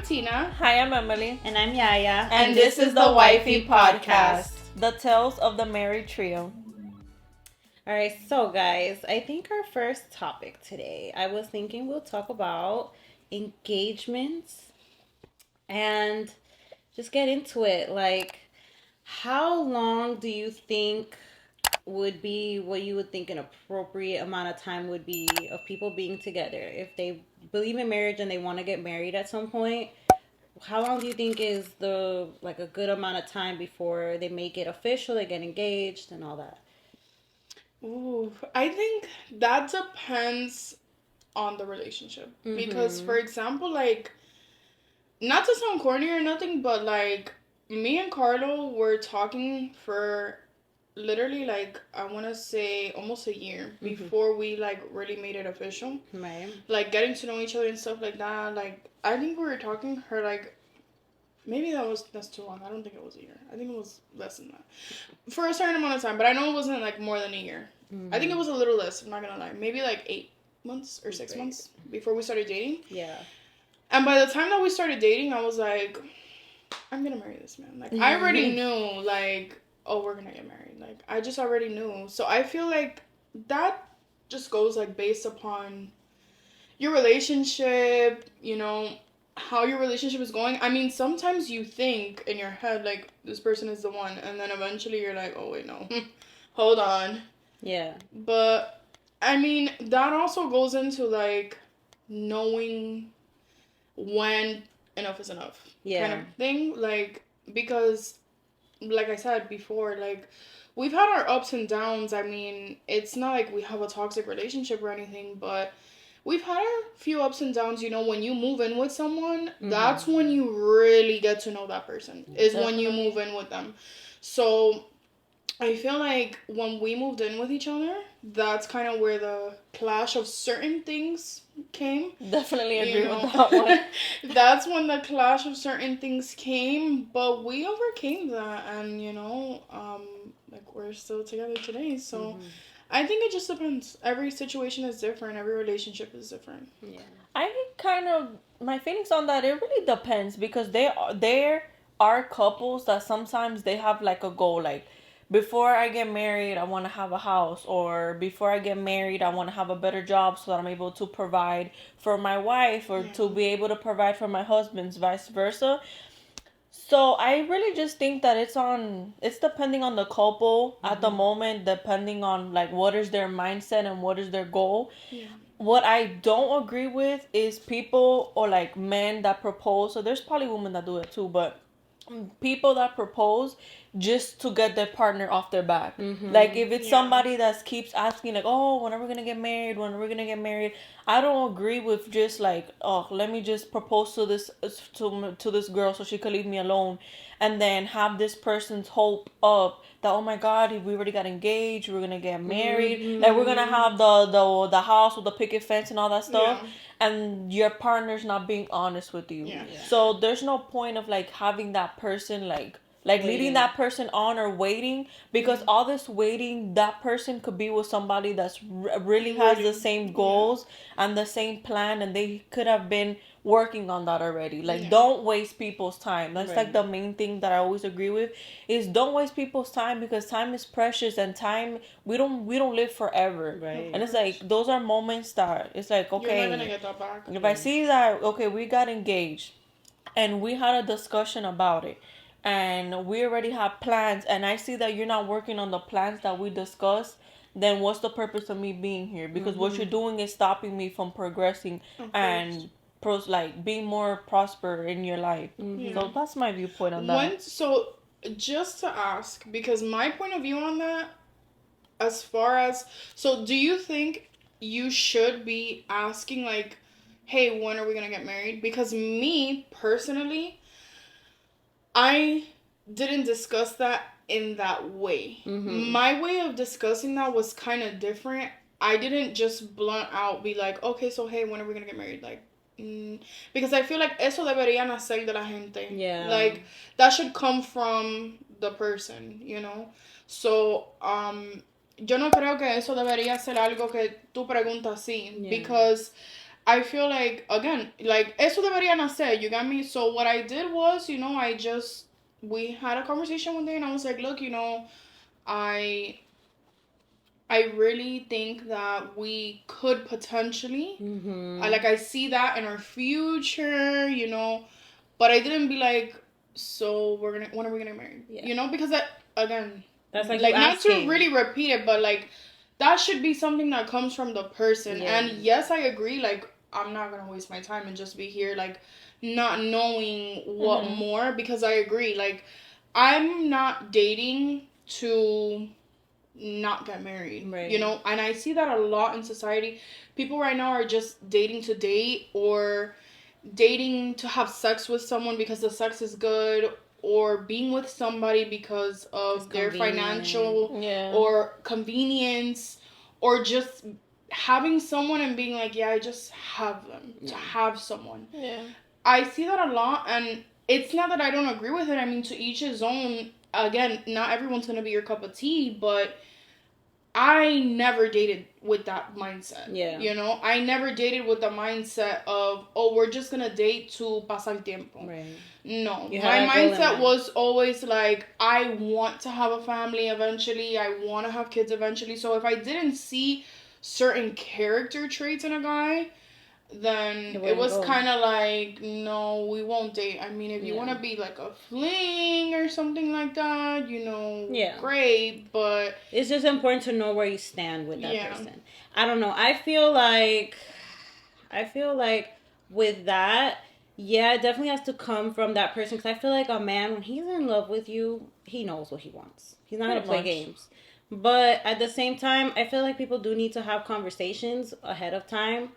Tina. Hi, I'm Emily. And I'm Yaya. And this is the Wifey Podcast. The Tales of the Married Trio. All right, so guys, I think our first topic today, I was thinking we'll talk about engagements and just get into it. Like, how long do you think would be what you would think an appropriate amount of time would be of people being together? If they believe in marriage and they want to get married at some point, how long do you think is a good amount of time before they make it official, they get engaged and all that? Ooh, I think that depends on the relationship. Because, for example, like, not to sound corny or nothing, but, like, me and Carlo were talking for literally, like, I want to say almost a year before we, like, really made it official. Right. Like, getting to know each other and stuff like that. Like, I think we were talking for, like, maybe that's too long. I don't think it was a year. I think it was less than that. For a certain amount of time, but I know it wasn't, like, more than a year. I think it was a little less, I'm not gonna lie. Maybe, like, 8 months or 6 months before we started dating. Yeah. And by the time that we started dating, I was like, I'm gonna marry this man. Like, I already knew, like, oh, we're gonna get married. Like, I just already knew. So I feel like that just goes, like, based upon your relationship, you know, how your relationship is going. I mean, sometimes you think in your head, like, this person is the one, and then eventually you're like, oh, wait, no. Hold on. Yeah. But, I mean, that also goes into, like, knowing when enough is enough. Yeah. Kind of thing. Like, because, like I said before, like, we've had our ups and downs. I mean, it's not like we have a toxic relationship or anything, but we've had our few ups and downs. You know, when you move in with someone, that's when you really get to know that person, is when you move in with them. So I feel like when we moved in with each other, that's kind of where the clash of certain things came. Definitely agree with that one. That's when the clash of certain things came, but we overcame that, and you know, like, we're still together today. So I think it just depends. Every situation is different. Every relationship is different. Yeah. I kind of, my feelings on that, it really depends because there are couples that sometimes they have like a goal, like, before I get married, I want to have a house, or before I get married, I want to have a better job so that I'm able to provide for my wife or to be able to provide for my husband's, vice versa. So I really just think that it's depending on the couple at the moment, depending on like what is their mindset and what is their goal. Yeah. What I don't agree with is people or like men that propose. So there's probably women that do it too, but people that propose just to get their partner off their back. Like, if it's somebody that keeps asking, like, oh, when are we gonna get married? When are we gonna get married? I don't agree with just like, oh, let me just propose to this girl so she could leave me alone, and then have this person's hope up that, oh my God, we already got engaged, we're gonna get married, like we're gonna have the house with the picket fence and all that stuff. And your partner's not being honest with you. So there's no point of like having that person like leading that person on or waiting, because all this waiting, that person could be with somebody that's really has the same goals and the same plan, and they could have been working on that already. Like, don't waste people's time. That's like the main thing that I always agree with, is don't waste people's time, because time is precious, and time, we don't live forever. Right. And it's like, those are moments that it's like, okay, you're not gonna get that back. if I see that, okay, we got engaged and we had a discussion about it, and we already have plans, and I see that you're not working on the plans that we discussed, then what's the purpose of me being here? Because what you're doing is stopping me from progressing and like being more prosper in your life. So that's my viewpoint on that. So just to ask, because my point of view on that, as far as, so do you think you should be asking, like, hey, when are we gonna get married? Because me personally, I didn't discuss that in that way. My way of discussing that was kind of different. I didn't just blunt out be like, okay, so hey, when are we gonna get married? Like, because I feel like eso debería nacer de la gente. Yeah. Like, that should come from the person, you know? So, yo no creo que eso debería ser algo que tú preguntas así. Yeah. Because I feel like, again, like, eso deberían hacer, you got me? So what I did was, we had a conversation one day and I was like, look, I I really think that we could potentially, I see that in our future, but I didn't be like, so when are we gonna get married? Yeah. Because that, again, That's like like, you not to asking. really repeat it, but like, that should be something that comes from the person. Yeah. And yes, I agree, like, I'm not gonna waste my time and just be here, like, not knowing what more, because I agree, like, I'm not dating to not get married, Right. And I see that a lot in society. People right now are just dating to date, or dating to have sex with someone because the sex is good, or being with somebody because of It's their convenient. financial Yeah. or convenience, or just having someone and being like, yeah, I just have them to have someone. Yeah. I see that a lot, and it's not that I don't agree with it. I mean, to each his own. Again, not everyone's gonna be your cup of tea, but I never dated with that mindset. Yeah. I never dated with the mindset of, oh, we're just gonna date to pasar el tiempo. Right. No. You My had a goal in mindset mind. was always like, I want to have a family eventually. I want to have kids eventually. So if I didn't see certain character traits in a guy, then it was kind of like, no, we won't date. I mean, if you want to be like a fling or something like that, Yeah. great, but It's just important to know where you stand with that Yeah. person. I don't know. I feel like with that, yeah, it definitely has to come from that person, because I feel like a man, when he's in love with you, he knows what he wants. He's not going to play games. But at the same time, I feel like people do need to have conversations ahead of time,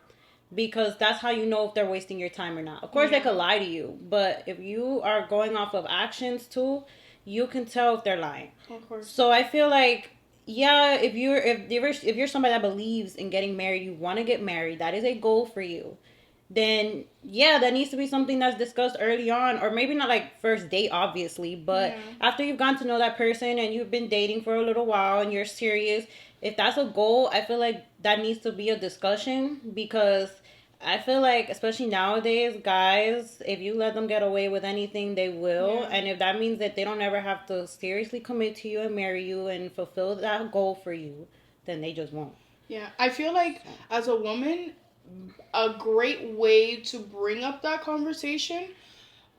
because that's how you know if they're wasting your time or not. Of course, they could lie to you, but if you are going off of actions too, you can tell if they're lying. Of course. So I feel like, yeah, if you're somebody that believes in getting married, you want to get married, that is a goal for you, then yeah, that needs to be something that's discussed early on, or maybe not like first date, obviously, but after you've gotten to know that person and you've been dating for a little while and you're serious, if that's a goal, I feel like that needs to be a discussion, because I feel like, especially nowadays, guys, if you let them get away with anything, they will. Yeah. And if that means that they don't ever have to seriously commit to you and marry you and fulfill that goal for you, then they just won't. Yeah, I feel like as a woman, a great way to bring up that conversation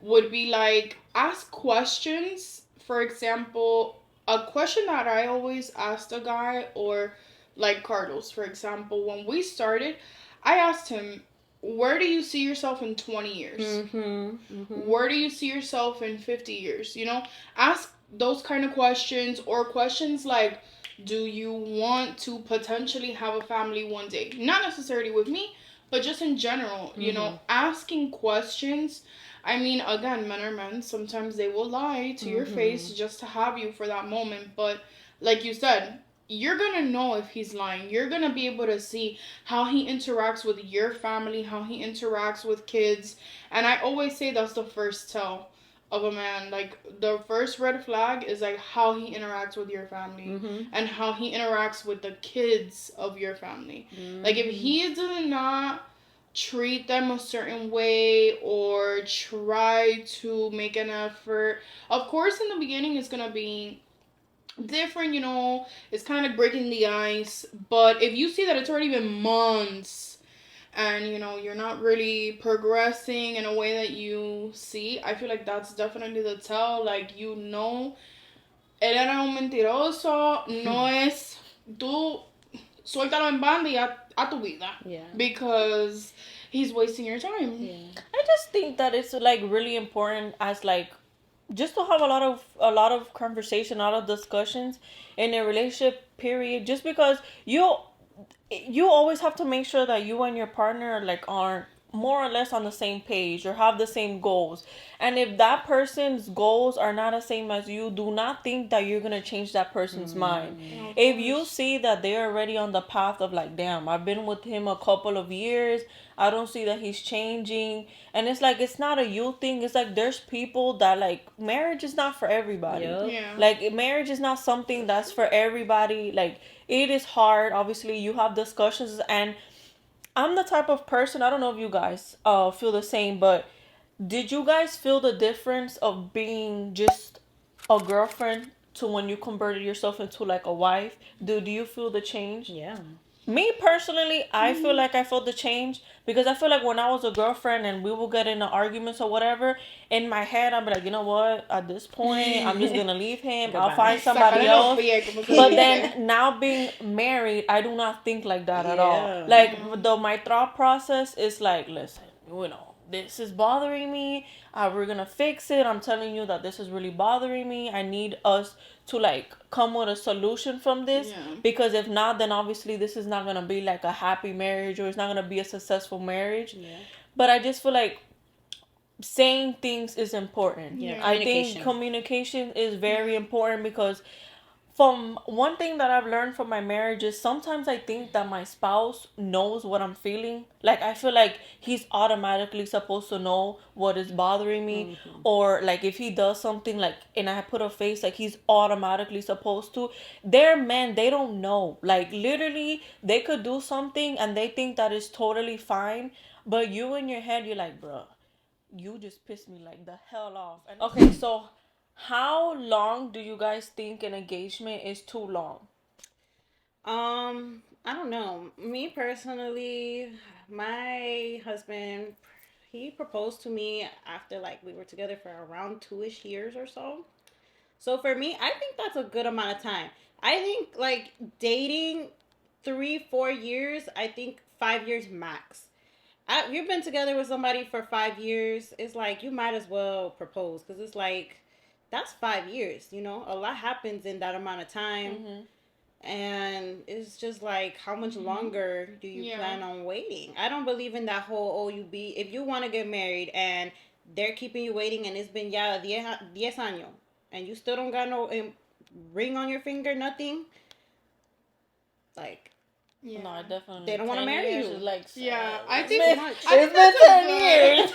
would be like, ask questions. For example, a question that I always asked a guy, or like Carlos, for example, when we started, I asked him, where do you see yourself in 20 years? Where do you see yourself in 50 years? Ask those kind of questions, or questions like, do you want to potentially have a family one day? Not necessarily with me, but just in general, asking questions. I mean, again, men are men. Sometimes they will lie to your face just to have you for that moment. But like you said, you're going to know if he's lying. You're going to be able to see how he interacts with your family, how he interacts with kids. And I always say that's the first tell of a man. Like, the first red flag is like how he interacts with your family and how he interacts with the kids of your family. Like, if he does not treat them a certain way or try to make an effort, of course in the beginning it's gonna be different, it's kind of breaking the ice. But if you see that it's already been months and you're not really progressing in a way that you see, I feel like that's definitely the tell. Like, él era un mentiroso, no es, tú suéltalo en banda y a tu vida. Yeah. Because he's wasting your time. Yeah. I just think that it's like really important, as like, just to have a lot of conversation, a lot of discussions in a relationship period, just because you always have to make sure that you and your partner like are more or less on the same page or have the same goals. And if that person's goals are not the same as you, do not think that you're gonna change that person's mind. If you see that they're already on the path of like, damn, I've been with him a couple of years, I don't see that he's changing, and it's like, it's not a you thing. It's like, there's people that like, marriage is not for everybody. Yeah. Like, marriage is not something that's for everybody. Like, it is hard. Obviously, you have discussions, and I'm the type of person, I don't know if you guys feel the same, but did you guys feel the difference of being just a girlfriend to when you converted yourself into like a wife? Do you feel the change? Yeah. Me personally, I feel like I felt the change because I feel like when I was a girlfriend and we would get into arguments or whatever, in my head I'd be like, you know what? At this point, I'm just gonna leave him. I'll Goodbye. find somebody Sácale los else. pies, como se But dice. then now being married, I do not think like that at all. Yeah. Like though my thought process is like, listen, you know, this is bothering me. We're gonna fix it. I'm telling you that this is really bothering me. I need us to like come with a solution from this, Yeah. because if not, then obviously this is not gonna be like a happy marriage, or it's not gonna be a successful marriage. Yeah. But I just feel like saying things is important. Yeah, I think communication is very important, because from one thing that I've learned from my marriage is sometimes I think that my spouse knows what I'm feeling. Like I feel like he's automatically supposed to know what is bothering me, or like if he does something like and I put a face, like he's automatically supposed to. They're men, they don't know. Like literally they could do something and they think that is totally fine, but you in your head you're like, bruh, you just pissed me like the hell off. And okay, so how long do you guys think an engagement is too long? I don't know. Me personally, my husband, he proposed to me after like we were together for around 2-ish years or so. So for me, I think that's a good amount of time. I think like dating 3-4 years, I think 5 years max. You've been together with somebody for 5 years, it's like you might as well propose, because it's like that's 5 years. You know, a lot happens in that amount of time. Mm-hmm. And it's just like, how much longer do you plan on waiting? I don't believe in that whole, oh, if you want to get married and they're keeping you waiting and it's been, 10 años, and you still don't got no ring on your finger, nothing. Like, Yeah. No, definitely. They don't wanna 10 marry years you. is like, Yeah, I it's think been- much. I think it's been that's a 10 good- years.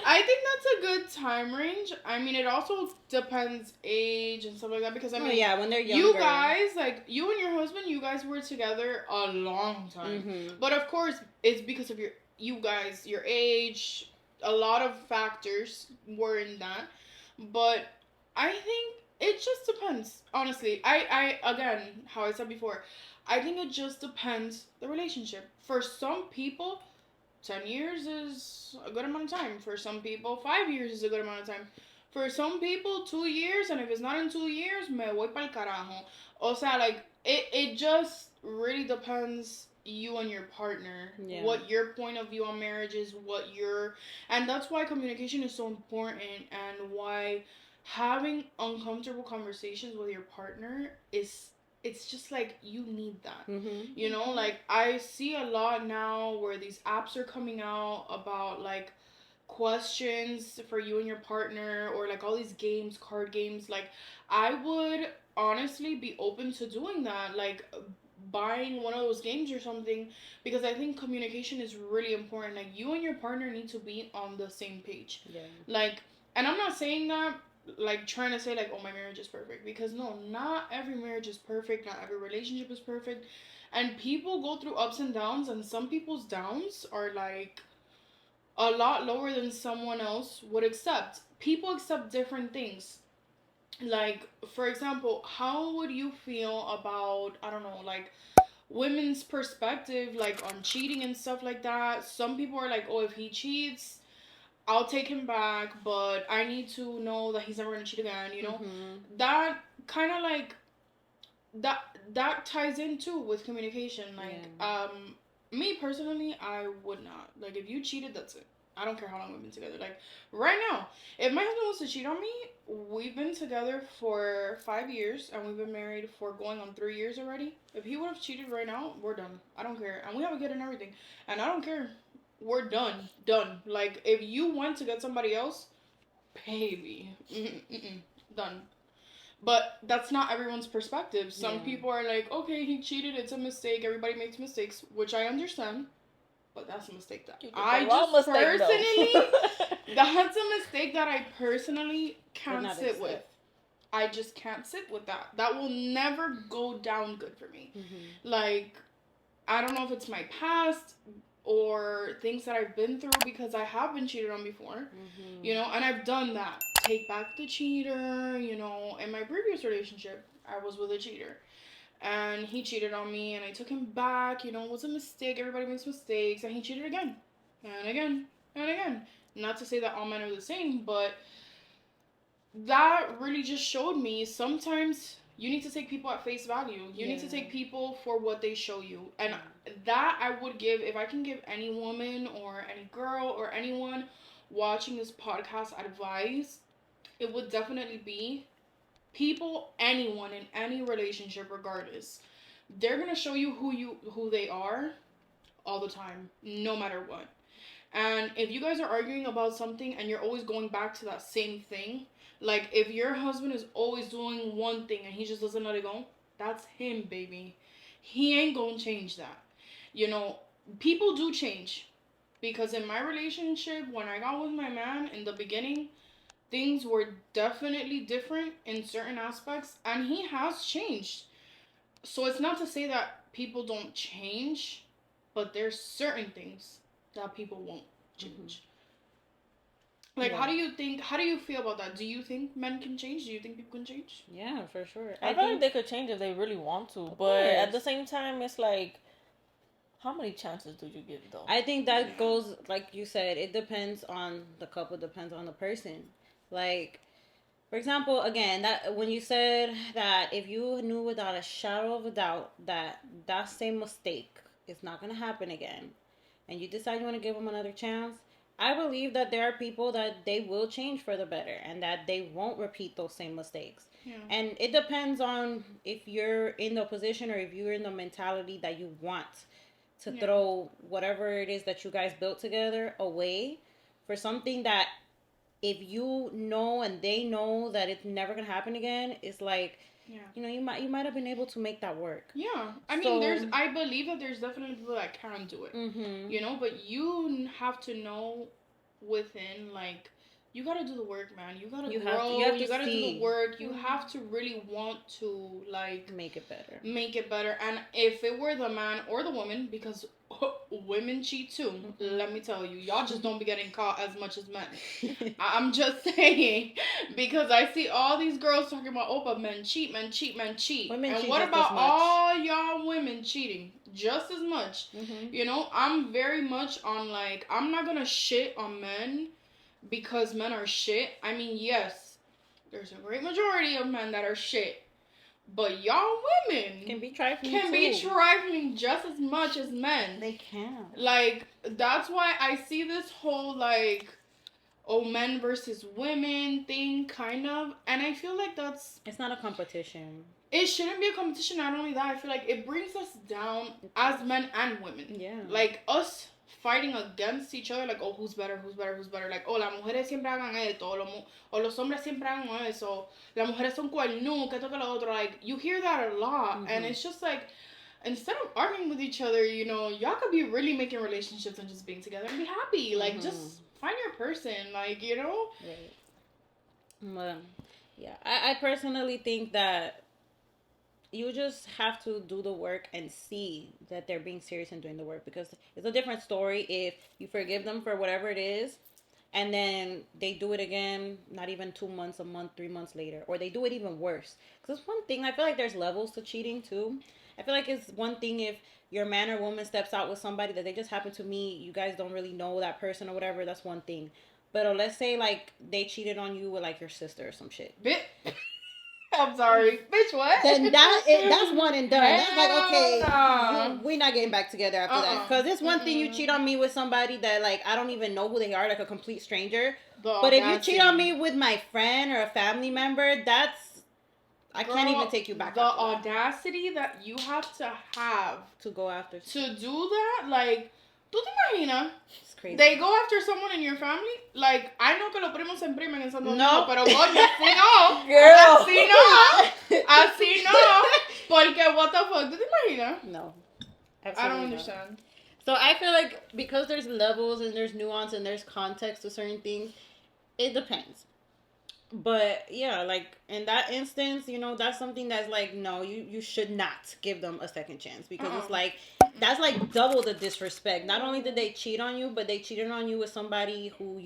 I think that's a good time range. I mean, it also depends age and stuff like that, because I mean, yeah, when they're younger. you guys, like you and your husband, you guys were together a long time. Mm-hmm. But of course, it's because of you guys, your age, a lot of factors were in that. But I think it just depends. Honestly, I again, how I said before, I think it just depends the relationship. For some people, 10 years is a good amount of time. For some people, 5 years is a good amount of time. For some people, 2 years, and if it's not in 2 years, me voy pa'l carajo. O sea, like, it just really depends you and your partner. Yeah. What your point of view on marriage is, and that's why communication is so important, and why having uncomfortable conversations with your partner it's just like you need that. Mm-hmm. You know, like I see a lot now where these apps are coming out about like questions for you and your partner, or like all these games, card games. Like I would honestly be open to doing that, like buying one of those games or something, because I think communication is really important. Like you and your partner need to be on the same page. Yeah. Like, and I'm not saying that like trying to say like, oh, my marriage is perfect, because no, not every marriage is perfect, not every relationship is perfect, and people go through ups and downs, and some people's downs are like a lot lower than someone else would accept. People accept different things. Like, for example, how would you feel about, I don't know, like women's perspective, like on cheating and stuff like that? Some people are like, oh, if he cheats, I'll take him back, but I need to know that he's never gonna cheat again, you know? Mm-hmm. That kind of like that ties in too with communication. Like, me personally, I would not. Like, if you cheated, that's it. I don't care how long we've been together. Like, right now, if my husband wants to cheat on me, we've been together for 5 years, and we've been married for going on 3 years already. If he would have cheated right now, we're done. I don't care. And we have a kid and everything. And I don't care. We're done. Done. Like, if you want to get somebody else, baby. Done. But that's not everyone's perspective. Some people are like, okay, he cheated, it's a mistake, everybody makes mistakes, which I understand. But that's a mistake that I just personally, that's a mistake that I personally can't sit with. I just can't sit with that. That will never go down good for me. Mm-hmm. Like, I don't know if it's my past. or things that I've been through, because I have been cheated on before, you know, and I've done that. Take back the cheater, you know. In my previous relationship, I was with a cheater. And he cheated on me, and I took him back. You know, it was a mistake. Everybody makes mistakes. And he cheated again. And again. And again. Not to say that all men are the same, but that really just showed me sometimes you need to take people at face value. You need to take people for what they show you. And that I would give, if I can give any woman or any girl or anyone watching this podcast advice, it would definitely be people, anyone in any relationship, regardless, they're gonna show you who they are all the time, no matter what. And if you guys are arguing about something and you're always going back to that same thing, like if your husband is always doing one thing and he just doesn't let it go, that's him, baby. He ain't gonna change that. You know, people do change. Because in my relationship, when I got with my man in the beginning, things were definitely different in certain aspects, and he has changed. So it's not to say that people don't change, but there's certain things that people won't change. Like, how do you feel about that? Do you think men can change? Do you think people can change? Yeah, for sure. I feel like they could change if they really want to, but at the same time, it's like, how many chances do you give, though? I think that goes, like you said, it depends on the couple, depends on the person. Like, for example, again, that when you said that if you knew without a shadow of a doubt that that same mistake is not going to happen again, and you decide you want to give them another chance, I believe that there are people that they will change for the better and that they won't repeat those same mistakes. Yeah. And it depends on if you're in the position or if you're in the mentality that you want to throw whatever it is that you guys built together away for something that if you know and they know that it's never gonna happen again, it's like, you know, you might have been able to make that work. Yeah, I mean, I believe that there's definitely people that can do it. You know, but you have to know within, like, you gotta do the work, man. You gotta grow. You gotta do the work. You have to really want to, like, make it better. And if it were the man or the woman, because women cheat too. Let me tell you, y'all just don't be getting caught as much as men. I'm just saying, because I see all these girls talking about, oh, but men cheat. Women and cheat what about all y'all women cheating just as much? You know, I'm very much on, like, I'm not gonna shit on men because men are shit. I mean, yes, there's a great majority of men that are shit. But y'all women can be trifling just as much as men. They can. Like, that's why I see this whole, like, oh, men versus women thing, kind of. And I feel like it's not a competition. It shouldn't be a competition. Not only that, I feel like it brings us down as men and women. Yeah. Like, us fighting against each other, like, oh, who's better, like, oh, las mujeres siempre hagan esto, o los hombres siempre hagan eso, las mujeres son cuernudas, que esto que lo otro, like, you hear that a lot, and it's just like, instead of arguing with each other, you know, y'all could be really making relationships and just being together and be happy, like, just find your person, like, you know? Right. Well, yeah, I personally think that you just have to do the work and see that they're being serious and doing the work, because it's a different story if you forgive them for whatever it is and then they do it again, not even 2 months, a month, 3 months later, or they do it even worse. Because it's one thing, I feel like there's levels to cheating too. I feel like it's one thing if your man or woman steps out with somebody that they just happen to meet, you guys don't really know that person or whatever, that's one thing. But let's say, like, they cheated on you with, like, your sister or some shit. I'm sorry. Bitch, what? Then that's one and done. That's like, okay, we're not getting back together after that. Because it's one thing you cheat on me with somebody that, like, I don't even know who they are, like a complete stranger. But if you cheat on me with my friend or a family member, I can't even take you back. The audacity that you have to go after. To do that, like, ¿tú te imaginas? It's crazy. They go after someone in your family? Like, I know que los primos se imprimen en Santo Domingo, pero coño, así no. Girl. Así no. Porque what the fuck? ¿Tú te imaginas? No. I don't understand. So I feel like because there's levels and there's nuance and there's context to certain things, it depends. But yeah, like in that instance, that's something that's like, no, you should not give them a second chance, because it's like that's like double the disrespect. Not only did they cheat on you, but they cheated on you with somebody who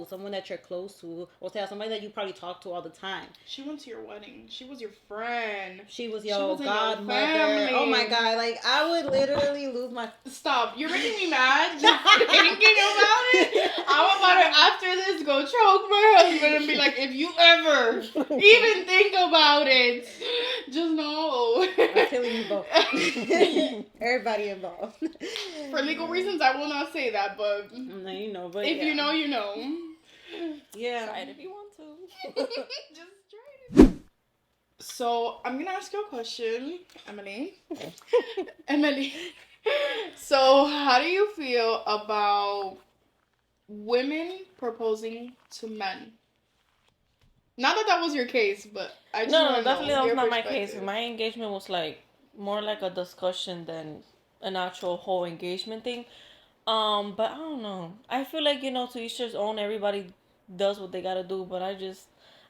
someone that you're close to, or say somebody that you probably talk to all the time. She went to your wedding. She was your friend. She was your godmother. Oh my god, like I would literally lose my. Stop! You're making me mad just thinking about it. I'm about to after this go choke my husband and be like, if you ever even think about it, just know. I'm killing you both. Everybody involved. For legal reasons, I will not say that, but no, but if you know, you know. Yeah. Try it if you want to. Just try it. So I'm gonna ask you a question, Emily. Emily. So how do you feel about women proposing to men? Not that that was your case, but I just No, wanna definitely know that was your not my perspective. case. My engagement was like more like a discussion than an actual whole engagement thing. But I don't know. I feel like, to each his own. Everybody does what they gotta do, but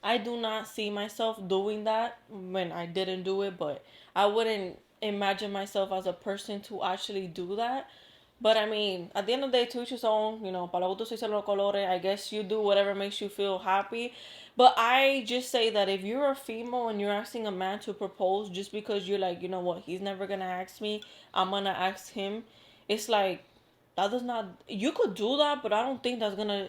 I do not see myself doing that when I didn't do it, but I wouldn't imagine myself as a person to actually do that. But I mean, at the end of the day, to each his own, para los gustos se hicieron los colores. I guess you do whatever makes you feel happy. But I just say that if you're a female and you're asking a man to propose just because you're like, you know what, he's never gonna ask me, I'm gonna ask him. It's like, that does not, you could do that, but I don't think that's gonna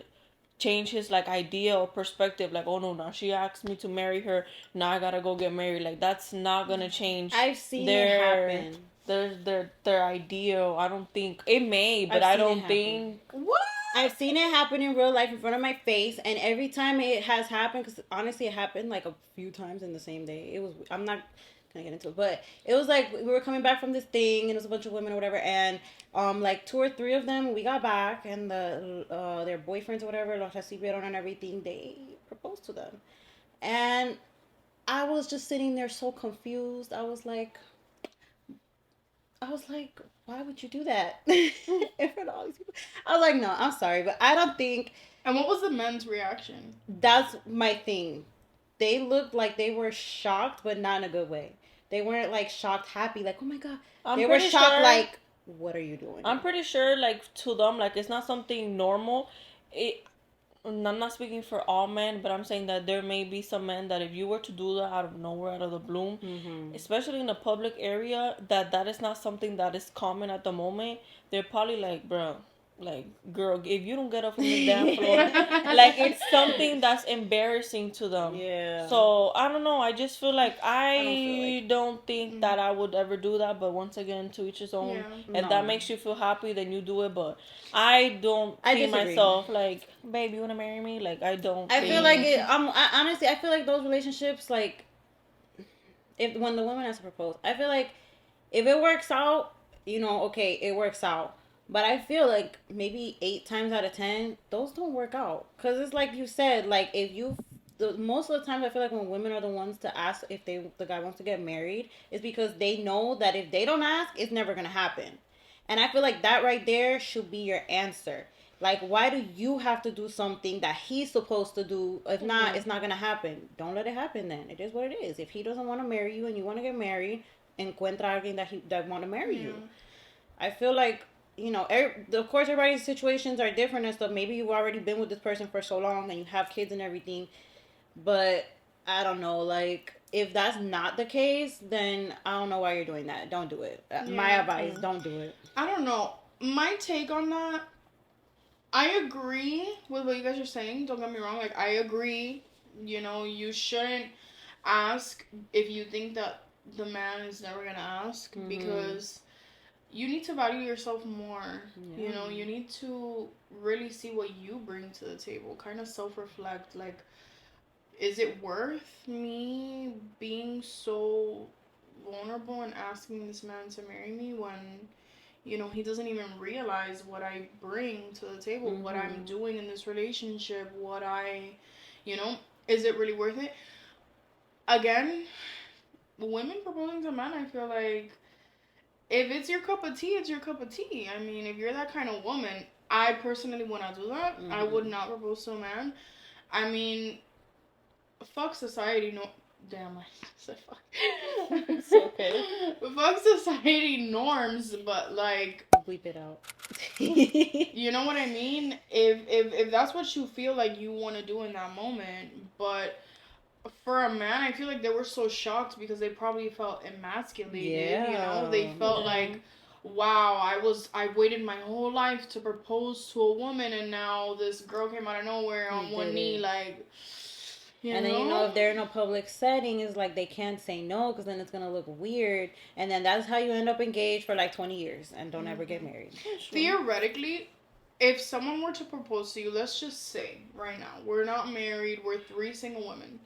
change his like idea or perspective. Like, oh no, now she asked me to marry her, now I gotta go get married. Like, that's not gonna change. I've seen it happen. Their ideal. I don't think it may, but I don't think. What? I've seen it happen in real life in front of my face, and every time it has happened, because honestly, it happened like a few times in the same day. It was, I'm not gonna get into it, but it was like we were coming back from this thing, and it was a bunch of women or whatever, and like 2 or 3 of them, we got back, and their boyfriends or whatever, los recibieron and everything, they proposed to them, and I was just sitting there so confused. I was like, why would you do that in front of all these people? I was like, no, I'm sorry, but I don't think. And what was the men's reaction? That's my thing. They looked like they were shocked, but not in a good way. They weren't like shocked, happy, like, oh my god. They were shocked, like, what are you doing? I'm pretty sure, like, to them, like, it's not something normal. I'm not speaking for all men, but I'm saying that there may be some men that if you were to do that out of nowhere, out of the bloom, especially in a public area, that is not something that is common at the moment. They're probably like, bro, like, girl, if you don't get up from the damn floor, like, it's something that's embarrassing to them. Yeah. So I don't know. I just feel like I don't think that I would ever do that. But once again, to each his own. Yeah. If that makes you feel happy, then you do it. But I don't see myself like, babe, you wanna marry me? Like, I don't. I feel like honestly, I feel like those relationships, like, when the woman has to propose, I feel like if it works out, okay, it works out. But I feel like maybe 8 times out of 10, those don't work out. Because it's like you said, like, most of the time I feel like when women are the ones to ask if the guy wants to get married, it's because they know that if they don't ask, it's never going to happen. And I feel like that right there should be your answer. Like, why do you have to do something that he's supposed to do? If not, it's not going to happen. Don't let it happen then. It is what it is. If he doesn't want to marry you and you want to get married, encuentra alguien that want to marry you. I feel like, of course, everybody's situations are different and stuff. Maybe you've already been with this person for so long and you have kids and everything. But I don't know, like, if that's not the case, then I don't know why you're doing that. Don't do it. My advice, don't do it. I don't know. My take on that, I agree with what you guys are saying. Don't get me wrong. Like, I agree. You shouldn't ask if you think that the man is never going to ask because you need to value yourself more. Yeah. You need to really see what you bring to the table. Kind of self-reflect. Like, is it worth me being so vulnerable and asking this man to marry me when, he doesn't even realize what I bring to the table, what I'm doing in this relationship, is it really worth it? Again, women proposing to men, I feel like, if it's your cup of tea, it's your cup of tea. I mean, if you're that kind of woman, I personally would not do that. I would not propose to a man. I mean, fuck society. No, damn, I said fuck. It's okay. Fuck society norms, but like, Bleep it out. you know what I mean? If that's what you feel like you want to do in that moment, but for a man, I feel like they were so shocked because they probably felt emasculated. You know, they felt like, wow, I waited my whole life to propose to a woman, and now this girl came out of nowhere on one knee, like. And then, if they're in a public setting, it's like they can't say no because then it's going to look weird. And then that's how you end up engaged for like 20 years and don't ever get married. Theoretically, if someone were to propose to you, let's just say right now, we're not married, we're 3 single women.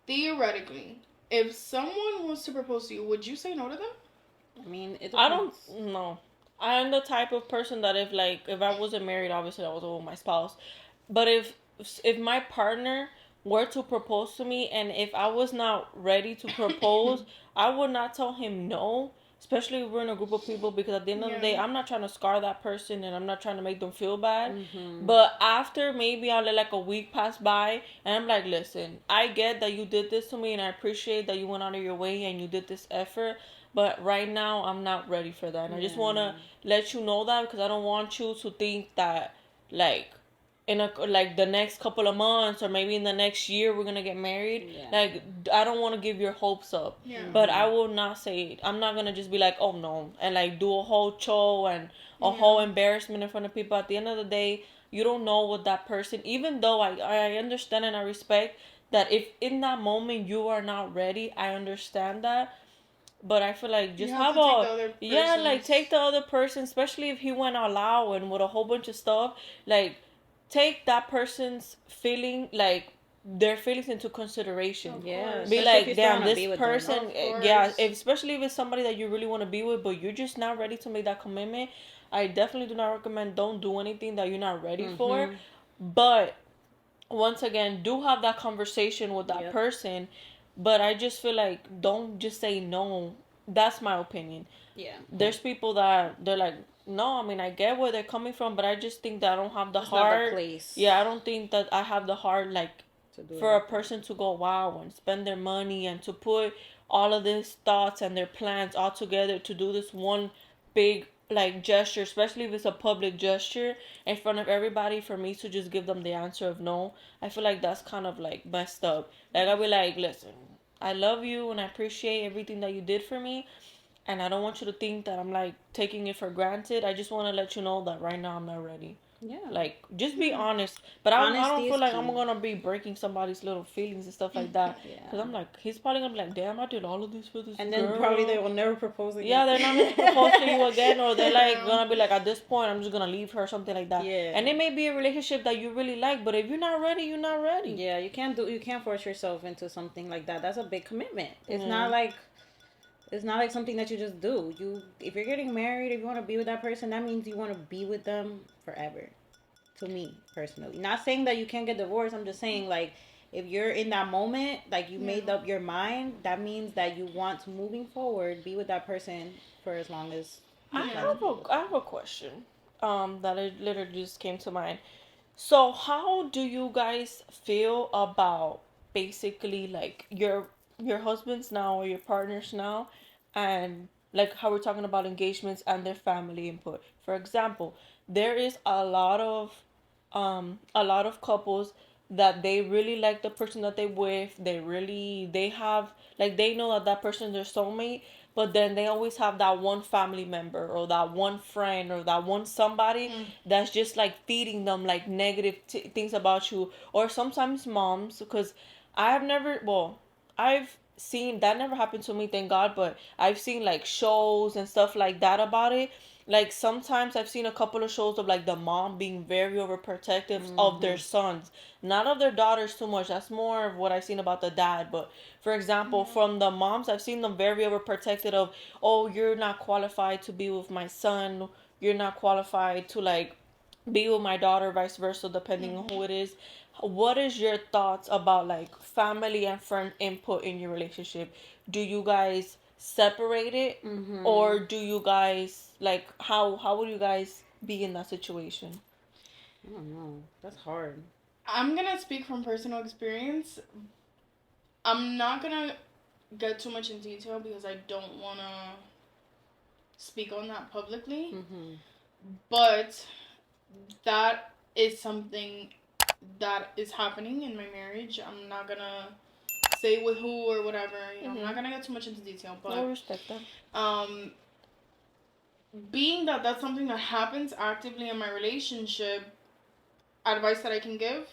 Theoretically, if someone was to propose to you, would you say no to them? I mean, it depends. I don't know. I'm the type of person that if I wasn't married, obviously I was with my spouse. But if my partner were to propose to me and if I was not ready to propose, I would not tell him no. Especially if we're in a group of people, because at the end of the day, I'm not trying to scar that person and I'm not trying to make them feel bad. Mm-hmm. But after maybe I'll let like a week pass by and I'm like, listen, I get that you did this to me and I appreciate that you went out of your way and you did this effort. But right now, I'm not ready for that. And I just want to let you know that because I don't want you to think that, like, like the next couple of months or maybe in the next year we're gonna get married. Like, I don't want to give your hopes up. But I will not say it. I'm not gonna just be like, oh no, and like do a whole show and a whole embarrassment in front of people. At the end of the day, you don't know what that person. Even though I understand and I respect that if in that moment you are not ready, I understand that. But I feel like just have take the other person, especially if he went all out and with a whole bunch of stuff. Like, take that person's feeling, like their feelings into consideration. Yeah, be like, damn, this person, especially if it's somebody that you really want to be with, but you're just not ready to make that commitment. I definitely do not recommend. Don't do anything that you're not ready for. But once again, do have that conversation with that person. But I just feel like don't just say no. That's my opinion. Yeah. There's people that they're like, no, I mean, I get where they're coming from, but I just think that I don't have the heart. Not the place. Yeah, I don't think that I have the heart, like, for a person to go wow and spend their money and to put all of these thoughts and their plans all together to do this one big like gesture, especially if it's a public gesture in front of everybody, for me to just give them the answer of no. I feel like that's kind of like messed up. Like, I'll be like, listen, I love you and I appreciate everything that you did for me, and I don't want you to think that I'm like taking it for granted. I just want to let you know that right now I'm not ready. Yeah. Like, just be honest. But I don't feel like I'm going to be breaking somebody's little feelings and stuff like that. Because I'm like, he's probably going to be like, damn, I did all of this for this and girl. then probably they will never propose again. Yeah, they're not going to propose to you again. Or they're like, going to be like, at this point, I'm just going to leave her, something like that. Yeah. And it may be a relationship that you really like. But if you're not ready, you're not ready. Yeah, you can't force yourself into something like that. That's a big commitment. It's not like something that you just do. If you're getting married, if you want to be with that person, that means you want to be with them forever. To me, personally. Not saying that you can't get divorced. I'm just saying, like, if you're in that moment, like, you made up your mind, that means that you want to, moving forward, be with that person for as long as I have a question that it literally just came to mind. So how do you guys feel about basically like your husbands now or your partners now, and like how we're talking about engagements and their family input? For example, there is a lot of couples that they really like the person that they with. They have, like, they know that person is their soulmate, but then they always have that one family member or that one friend or that one somebody that's just like feeding them like negative things about you. Or sometimes moms, because I've seen that, never happened to me, thank God, but I've seen like shows and stuff like that about it. Like, sometimes I've seen a couple of shows of like the mom being very overprotective of their sons, not of their daughters too much. That's more of what I've seen about the dad. But for example, from the moms, I've seen them very overprotected of, oh, you're not qualified to be with my son, you're not qualified to like be with my daughter, vice versa, depending on who it is. What is your thoughts about like family and friend input in your relationship? Do you guys separate it, or do you guys like how would you guys be in that situation? I don't know. That's hard. I'm gonna speak from personal experience. I'm not gonna get too much in detail because I don't wanna speak on that publicly. Mm-hmm. But that is something that is happening in my marriage. I'm not gonna say with who or whatever. You know, I'm not gonna get too much into detail. I But respect that. being that that's something that happens actively in my relationship, advice that I can give: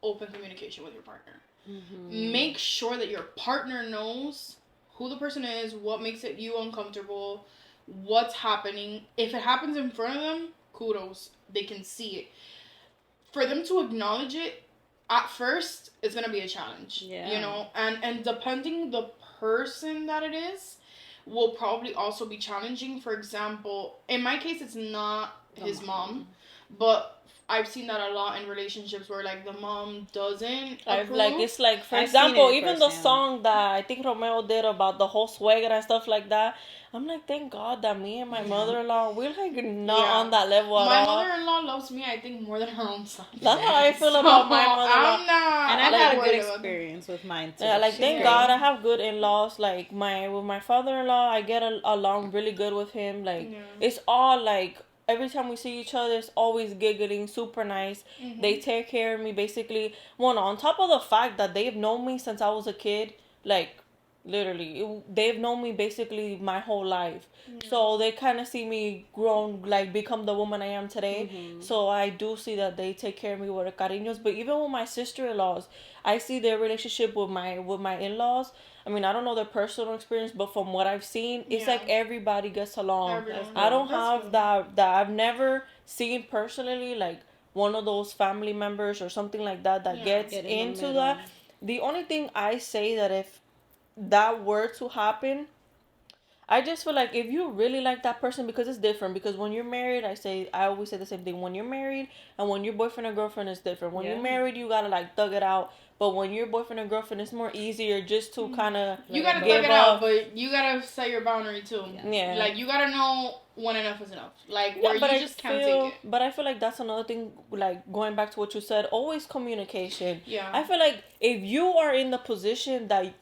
open communication with your partner. Mm-hmm. Make sure that your partner knows who the person is, what makes it you uncomfortable, what's happening. If it happens in front of them, kudos, they can see it. For them to acknowledge it at first, it's gonna be a challenge. Yeah. You know, and depending the person that it is, will probably also be challenging. For example, in my case, it's not his mom, but I've seen that a lot in relationships where like the mom doesn't I've approve. like it's like for I've seen example, it even the firsthand. song that I think Romeo did about the whole suegra and stuff like that. I'm like, thank God that me and my mother-in-law, we're like not Yeah. on that level at My all. mother-in-law loves me, I think, more than her own son. That's how I feel So, about my mother-in-law. I'm not. And I've like, had a good worried about them. experience with mine too. Yeah, like She's thank great. God I have good in-laws. Like with my father-in-law, I get along really good with him. Like Yeah. it's all like every time we see each other, it's always giggling, super nice. Mhm. They take care of me basically. One on top of the fact that they've known me since I was a kid, like literally, they've known me basically my whole life. So they kind of see me grown, like become the woman I am today. Mhm. So I do see that they take care of me with cariños. But even with my sister-in-laws, I see their relationship with my in-laws. I mean, I don't know their personal experience, but from what I've seen, it's Yeah. like everybody gets along. Everyone. I don't That's have good. that I've never seen personally, like one of those family members or something like that Yeah. gets Get in the into middle. that. The only thing I say that if that were to happen, I just feel like if you really like that person, because it's different. Because when you're married, I always say the same thing. When you're married and when you're boyfriend and girlfriend, is different. When Yeah. you're married, you gotta like thug it out. But when you're boyfriend and girlfriend, it's more easier just to kind of You gotta give thug it out, up. but you gotta set your boundary too. Yeah. Like you gotta know when enough is enough. Like Yeah, where but you I just can't feel, take it. but I feel like that's another thing. Like going back to what you said, always communication. Yeah. I feel like if you are in the position that,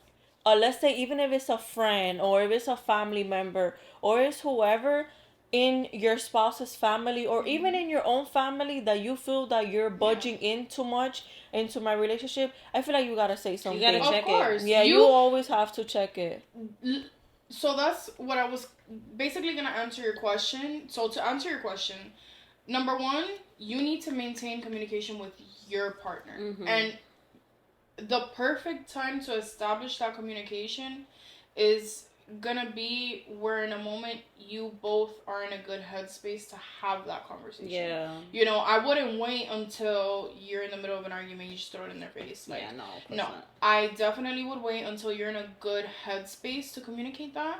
let's say, even if it's a friend or if it's a family member or it's whoever in your spouse's family or even in your own family that you feel that you're budging in too much into my relationship, I feel like you gotta say something. gotta Of check it. course. Yeah, you always have to check it. So that's what I was basically gonna answer your question. So to answer your question, number one, you need to maintain communication with your partner. Mhm. And the perfect time to establish that communication is gonna be where in a moment you both are in a good headspace to have that conversation. Yeah. You know, I wouldn't wait until you're in the middle of an argument, you just throw it in their face. Like, Yeah, no. Of course no, not. I definitely would wait until you're in a good headspace to communicate that.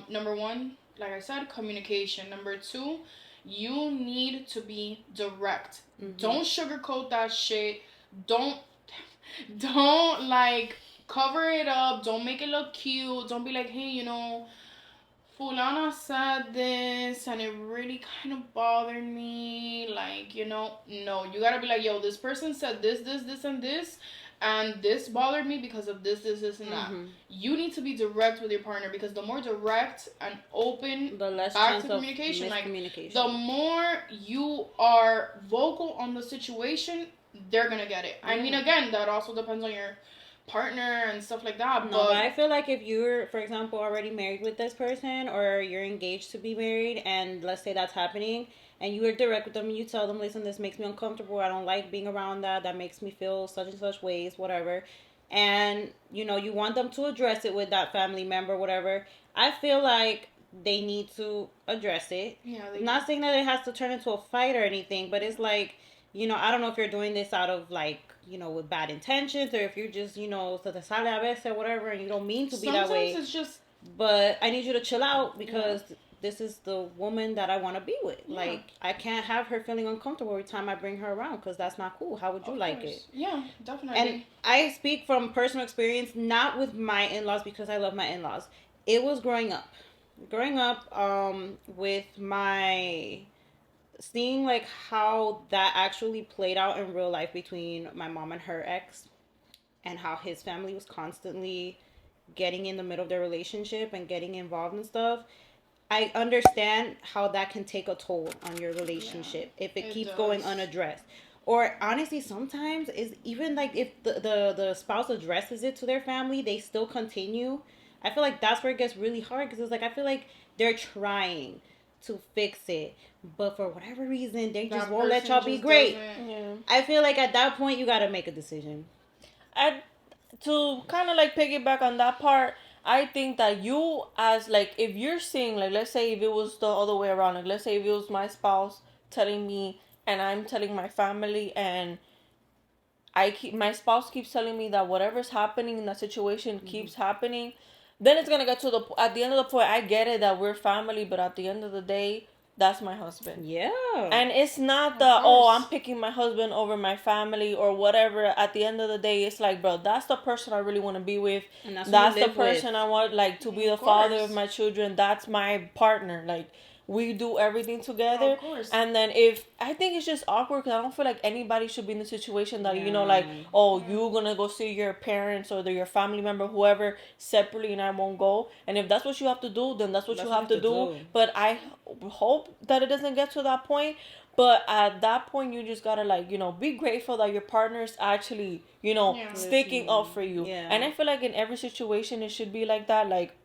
Number one, like I said, communication. Number two, you need to be direct. Mhm. Don't sugarcoat that shit. Don't like cover it up. Don't make it look cute. Don't be like, hey, you know, Fulana said this and it really kind of bothered me. Like, you know, no, you gotta be like, yo, this person said this, and this, and this bothered me because of this, and that. Mhm. You need to be direct with your partner because the more direct and open, The less back chance to of communication, like, miscommunication. the more you are vocal on the situation, they're gonna get it. I mean, again, that also depends on your partner and stuff like that. No, but I feel like if you're, for example, already married with this person or you're engaged to be married and let's say that's happening and you are direct with them and you tell them, listen, this makes me uncomfortable. I don't like being around that. That makes me feel such and such ways, whatever. And, you know, you want them to address it with that family member, whatever. I feel like they need to address it. Yeah, I'm not saying that it has to turn into a fight or anything, but it's like, you know, I don't know if you're doing this out of like, you know, with bad intentions or if you're just, you know, se te sale a veces or whatever and you don't mean to be sometimes that way. it's just, But I need you to chill out because this is the woman that I want to be with. Yeah. Like, I can't have her feeling uncomfortable every time I bring her around because that's not cool. How would you like it? Yeah, definitely. And I speak from personal experience, not with my in-laws because I love my in-laws. It was growing up. With my seeing like how that actually played out in real life between my mom and her ex. and how his family was constantly getting in the middle of their relationship and getting involved and stuff, I understand how that can take a toll on your relationship if it keeps going unaddressed. Or honestly, sometimes is even like if the spouse addresses it to their family, they still continue. I feel like that's where it gets really hard because it's like I feel like they're trying to fix it, but for whatever reason, they just won't let y'all be great. Yeah. I feel like at that point, you gotta make a decision. To kind of like piggyback on that part, I think that you as like if you're seeing like let's say if it was the other way around, like let's say if it was my spouse telling me and I'm telling my family and my spouse keeps telling me that whatever's happening in that situation keeps happening, then it's gonna get to the at the end of the point. I get it that we're family, but at the end of the day, that's my husband. Yeah. And it's not I'm picking my husband over my family or whatever. At the end of the day, it's like, bro, that's the person I really want to be with. And that's the person I want like to be the father of my children. That's my partner. Like we do everything together. Of course. And then if I think it's just awkward because I don't feel like anybody should be in the situation that you know like you're gonna go see your parents or your family member whoever separately and I won't go. And if that's what you have to do, then that's what you have to do. But I hope that it doesn't get to that point. But at that point, you just gotta like be grateful that your partner is actually sticking up for you. Yeah. And I feel like in every situation it should be like that. Like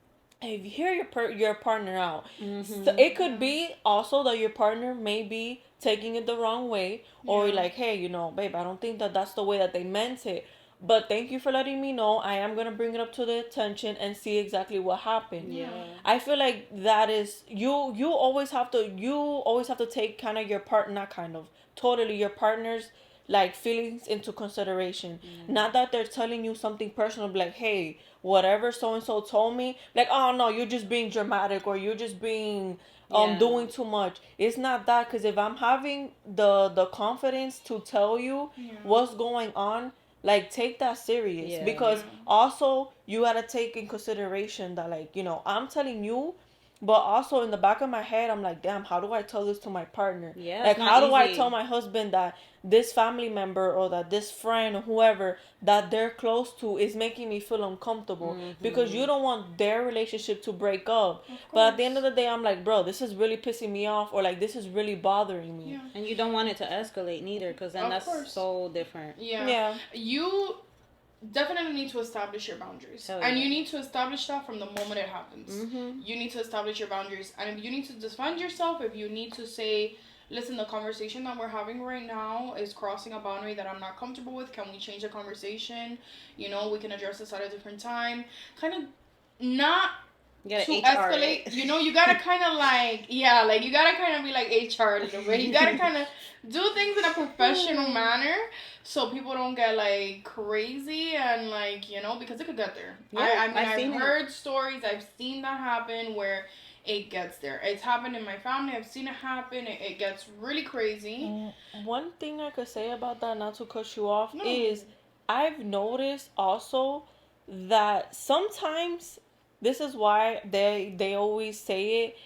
if you hear your partner out, so it could be also that your partner may be taking it the wrong way, or like, hey, babe, I don't think that that's the way that they meant it. But thank you for letting me know. I am gonna bring it up to the attention and see exactly what happened. Yeah. I feel like that is you always have to take kind of your part, not kind of totally your partner's like feelings into consideration. Not that they're telling you something personal, like, hey, whatever so and so told me, like, oh no, you're just being dramatic or you're just being doing too much. It's not that, because if I'm having the confidence to tell you what's going on, like take that serious. Because also you gotta take in consideration that like I'm telling you, but also in the back of my head I'm like, damn, how do I tell this to my partner? Like how do I tell my husband that this family member or that this friend or whoever that they're close to is making me feel uncomfortable? Because you don't want their relationship to break up. But at the end of the day, I'm like, bro, this is really pissing me off, or like this is really bothering me. And you don't want it to escalate neither, because then that's so different. You definitely need to establish your boundaries. And you need to establish that from the moment it happens. You need to establish your boundaries. And if you need to defend yourself, if you need to say, listen, the conversation that we're having right now is crossing a boundary that I'm not comfortable with. Can we change the conversation? We can address this at a different time. Kind of not to escalate. You gotta kind of like, you gotta kind of be like HR a little bit. You gotta kind of do things in a professional manner so people don't get like crazy and like, because it could get there. I've heard stories, I've seen that happen where it gets there. It's happened in my family. I've seen it happen. It gets really crazy. One thing I could say about that, not to cut you off, is I've noticed also that sometimes this is why they always say it.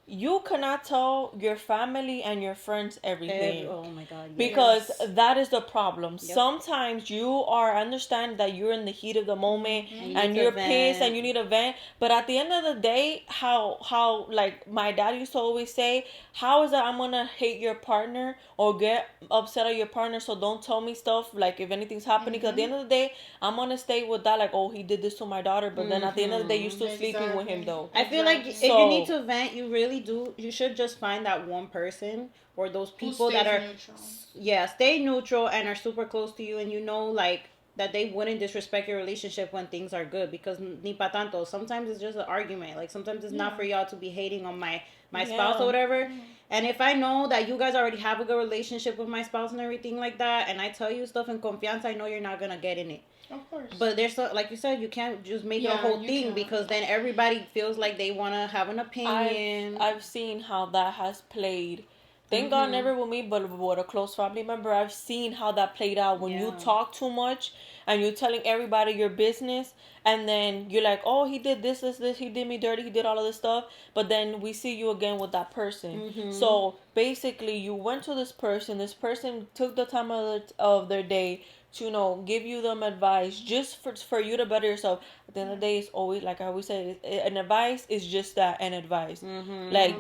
You cannot tell your family and your friends everything. Oh my God. Yes. Because that is the problem. Sometimes I understand that you're in the heat of the moment and you're pissed and you need a vent. But at the end of the day, how like my dad used to always say, how is that I'm gonna hate your partner or get upset at your partner, so don't tell me stuff like if anything's happening. Because at the end of the day, I'm gonna stay with that, like, oh, he did this to my daughter, but then at the end of the day, you're still sleeping with him though. I feel like if you need to vent, you should just find that one person or those people that are neutral. Stay neutral and are super close to you, and like that they wouldn't disrespect your relationship when things are good, because ni pa tanto, sometimes it's just an argument. Like sometimes it's not for y'all to be hating on my spouse or whatever. And if I know that you guys already have a good relationship with my spouse and everything like that, and I tell you stuff in confianza, I know you're not gonna get in it. Of course. But there's like you said, you can't just make it a whole thing, because then everybody feels like they want to have an opinion. I've seen how that has played. Thank God never with me, but with a close family member, I've seen how that played out when you talk too much and you're telling everybody your business, and then you're like, oh, he did this, he did me dirty, he did all of this stuff, but then we see you again with that person. So basically you went to this person took the time of their day to, give you them advice just for you to better yourself. At the end of the day, it's always, like I always say, an advice is just that, an advice. Like,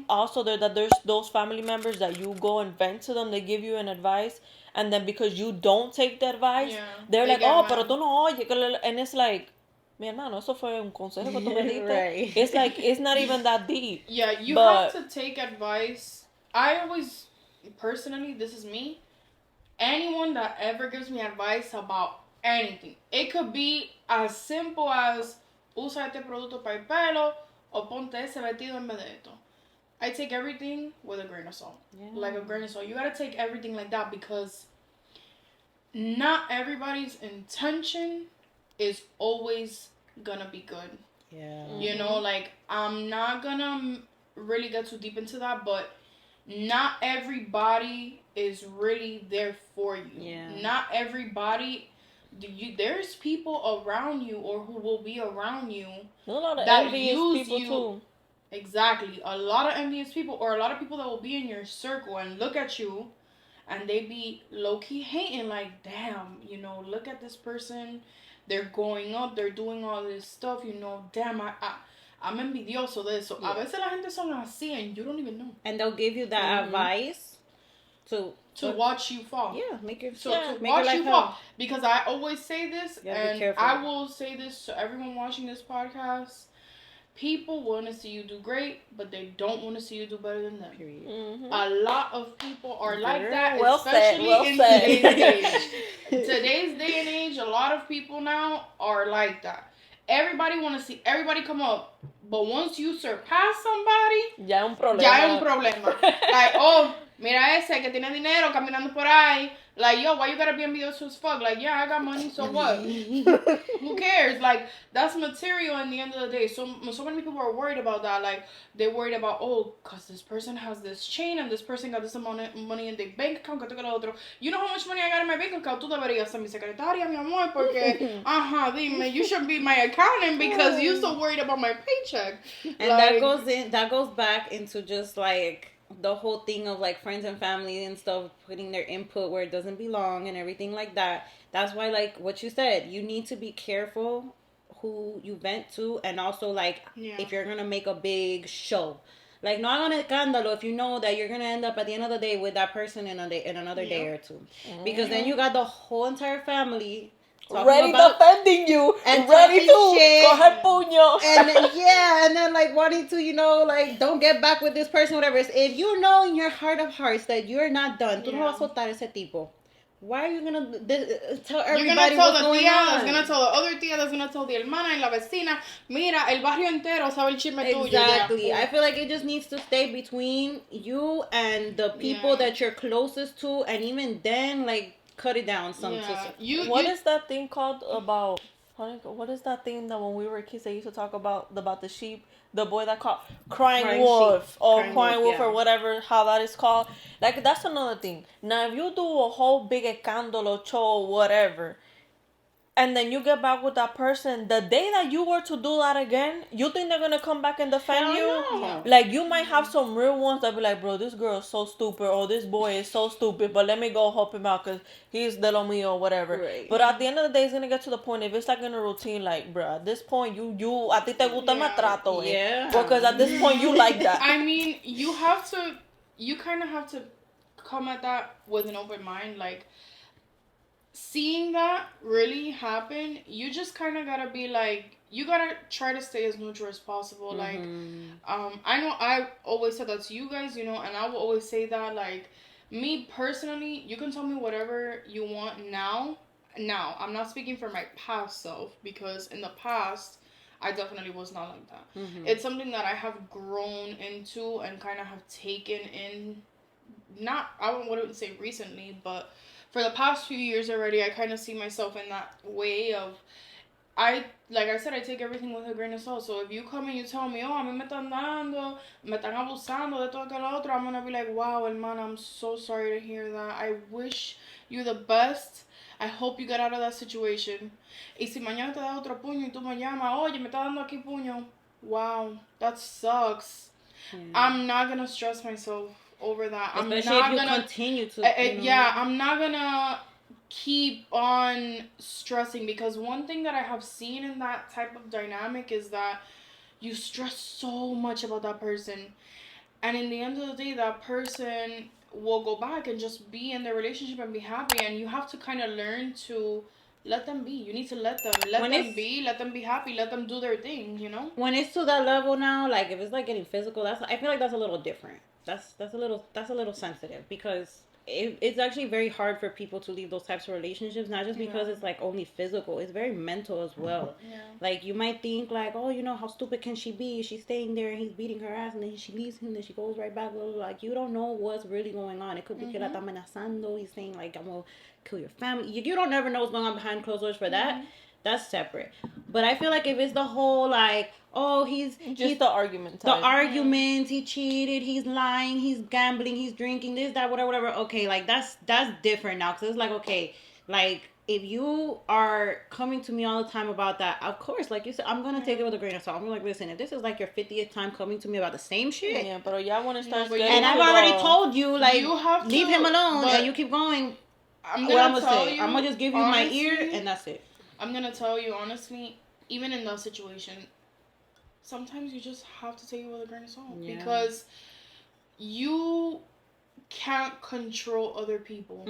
also there's those family members that you go and vent to them, they give you an advice, and then because you don't take the advice, they're they like, get oh, mad. pero tú no oyes, and it's like, mi hermano, eso fue un consejo que tú me diste. Right. It's like, it's not even that deep. Yeah, you But- have to take advice. I always, personally, this is me. Anyone that ever gives me advice about anything, it could be as simple as usa este producto para el pelo o ponte ese vestido en vez de esto. I take everything with a grain of salt. Yeah. Like a grain of salt. You gotta take everything like that because not everybody's intention is always gonna be good. Yeah. You know, like, I'm not gonna really get too deep into that, but not everybody is really there for you. Yeah. Not everybody. There's people around you or who will be around you. There's a lot of That envious use people you- too. Exactly. A lot of envious people or a lot of people that will be in your circle and look at you and they be low-key hating like, damn, look at this person. They're going up. They're doing all this stuff, damn, I'm envidioso de eso. Yeah. A veces la gente son así and you don't even know. And they'll give you that advice to Watch you fall. yeah, make your So to make watch your you life fall. hell. Because I always say this, You gotta be and careful. I will say this to everyone watching this podcast. People want to see you do great, but they don't want to see you do better than them. Period. A lot of people are like that, Well said, especially well in said. today's age. Today's day and age, a lot of people now are like that. Everybody want to see everybody come up, but once you surpass somebody, Ya es un problema. ya hay un problema. Like, oh, mira ese que tiene dinero caminando por ahí. Like, yo, why you gotta be envious as fuck? Like, yeah, I got money, so what? Who cares? Like, that's material in the end of the day. So many people are worried about that. Like, they're worried about, oh, because this person has this chain and this person got this amount of money in their bank account. Que lo otro. You know how much money I got in my bank account? Tú deberías ser mi secretaria, mi amor, porque, dime, you should be my accountant because you're so worried about my paycheck. And that goes back into just like the whole thing of like friends and family and stuff putting their input where it doesn't belong and everything like that. That's why, like what you said, you need to be careful who you vent to, and also like if you're gonna make a big show, like no hagan escándalo if you know that you're gonna end up at the end of the day with that person in another day or two, because then you got the whole entire family ready defending you and ready to talking shit. coger puño. And then like wanting to, like don't get back with this person, whatever. If you know in your heart of hearts that you're not done, tú no vas a soltar ese tipo. Why are you gonna tell everybody? You're gonna tell what's the going tía, on? that's gonna tell the other tía, that's gonna tell the hermana y la vecina. Mira, el barrio entero sabe el chisme tuyo. Exactly. Yeah. I feel like it just needs to stay between you and the people that you're closest to, and even then, like, cut it down some. What is that thing called about? What is that thing that when we were kids they used to talk about the sheep? The boy that called crying wolf sheep. or Crying crying wolf yeah. or whatever, how that is called. Like, that's another thing. Now, if you do a whole big escándalo, show, whatever, and then you get back with that person, the day that you were to do that again, you think they're gonna come back and defend Hell you? no. Like, you might have some real ones that be like, bro, this girl is so stupid, or this boy is so stupid, but let me go help him out because he's de lo mío or whatever. Right. But at the end of the day, it's gonna get to the point, if it's like in a routine, like, bro, at this point, you a ti te gusta el maltrato, Yeah. because at this point, you like that. I mean, you kind of have to come at that with an open mind. Like, seeing that really happen, you just kind of gotta be like, you gotta try to stay as neutral as possible. Like, I know I always said that to you guys, and I will always say that, like, me personally, you can tell me whatever you want now. Now, I'm not speaking for my past self, because in the past, I definitely was not like that. It's something that I have grown into and kind of have taken in, I wouldn't say recently, but for the past few years already, I kind of see myself in that way of, like I said, I take everything with a grain of salt. So if you come and you tell me, oh, a mí me están dando, me están abusando de todo aquel otro, I'm going to be like, wow, hermana, I'm so sorry to hear that. I wish you the best. I hope you get out of that situation. Y si mañana te da otro puño y tú me llamas, oye, me está dando aquí puño. Wow, that sucks. I'm not going to stress myself over that. Especially I'm not if you gonna continue to. yeah, I'm not gonna keep on stressing, because one thing that I have seen in that type of dynamic is that you stress so much about that person, and in the end of the day, that person will go back and just be in their relationship and be happy, and you have to kind of learn to let them be. You need to let them be, let them be happy, let them do their thing, you know? When it's to that level now, like if it's like getting physical, I feel like that's a little different. That's a little sensitive, because it's actually very hard for people to leave those types of relationships, not just because it's like only physical, it's very mental as well. Yeah. Like you might think like, oh, you know, how stupid can she be? She's staying there and he's beating her ass, and then she leaves him, then she goes right back. Blah, blah, blah. Like you don't know what's really going on. It could be que la está amenazando. He's saying like, I'm gonna kill your family. You don't never know what's going on behind closed doors for that. That's separate. But I feel like if it's the whole like, oh, he's the argument type. The arguments, he cheated, he's lying, he's gambling, he's drinking, this, that, whatever. Okay, like that's different now, because it's like, okay, like if you are coming to me all the time about that, of course, like you said, I'm gonna take it with a grain of salt. I'm like, listen, if this is like your 50th time coming to me about the same shit, yeah, but y'all want to start, and I've already told you, like, you have leave him alone, and you keep going. I'm gonna just give you honestly, my ear, and that's it. I'm gonna tell you honestly, even in that situation, sometimes you just have to take it with a grain of salt, because you can't control other people.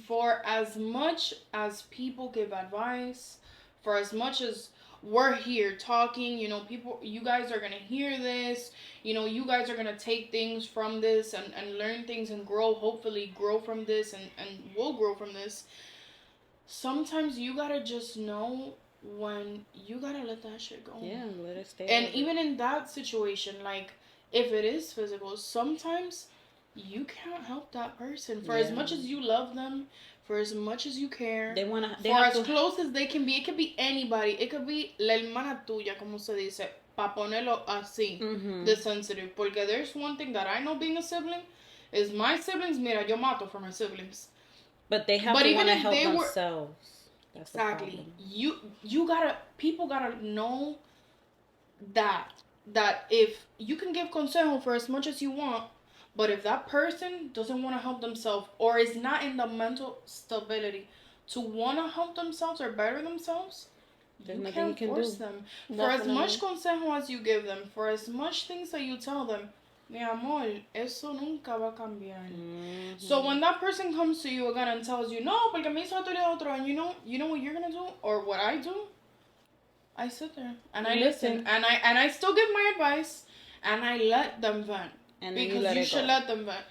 For as much as people give advice, for as much as we're here talking, you know, you guys are gonna hear this, you know, you guys are gonna take things from this and learn things and hopefully grow from this, and we'll grow from this. Sometimes you gotta just know when you gotta let that shit go. Yeah, let it stay. And even in that situation, like, if it is physical, sometimes you can't help that person. For as much as you love them, for as much as you care, close as they can be. It could be anybody. It could be la hermana tuya, como se dice, pa ponerlo así, de sensitive. Porque there's one thing that I know being a sibling, is my siblings, mira, yo mato for my siblings. But they have to want to help themselves. That's exactly. People gotta know that if you can give consejo for as much as you want, but if that person doesn't want to help themselves, or is not in the mental stability to want to help themselves or better themselves, you can't force them. For as much consejo as you give them, for as much things that you tell them, mi amor, eso nunca va a cambiar. So when that person comes to you again and tells you, no, porque me hizo esto y otro, and you know what you're gonna do, or what I do, I sit there and I listen, and I still give my advice, and I let them vent, and because you should let them vent,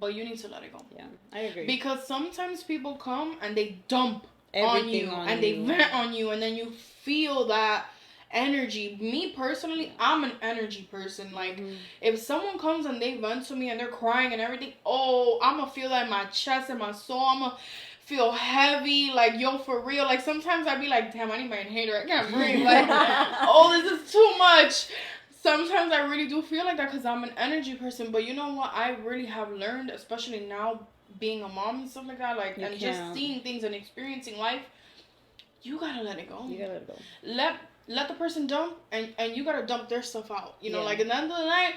but you need to let it go. Yeah, I agree. Because sometimes people come and they dump everything on you, and they vent on you, and then you feel that energy. Me personally, I'm an energy person. Like, if someone comes and they vent to me and they're crying and everything, oh, I'm gonna feel that in my chest and my soul. I'm gonna feel heavy, like, yo, for real. Like, sometimes I'd be like, damn, I need my inhaler, I can't breathe. Like, oh, this is too much. Sometimes I really do feel like that, because I'm an energy person. But you know what, I really have learned, especially now being a mom and stuff like that, like, and just seeing things and experiencing life, you gotta let it go. You gotta let it go. Let the person dump, and you gotta dump their stuff out. You know, like, at the end of the night,